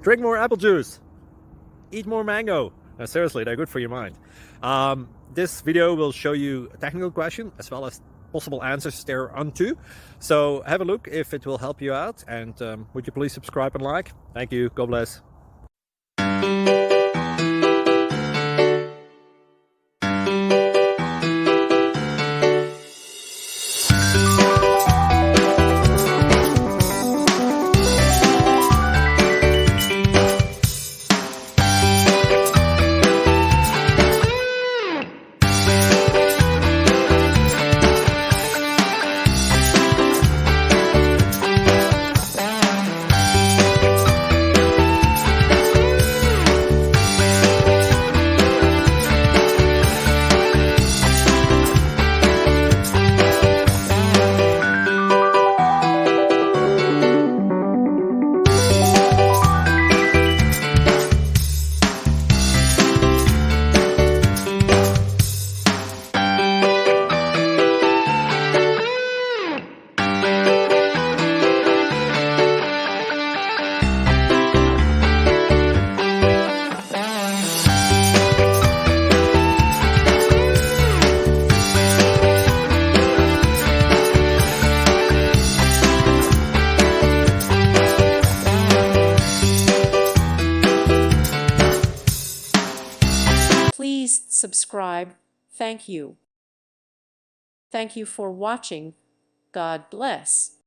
Drink more apple juice. Eat more mango. No, seriously, they're good for your mind. This video will show you a technical question as well as possible answers thereunto. So have a look if it will help you out, and would you please subscribe and like? Thank you. God bless. Please subscribe. Thank you. Thank you for watching. God bless.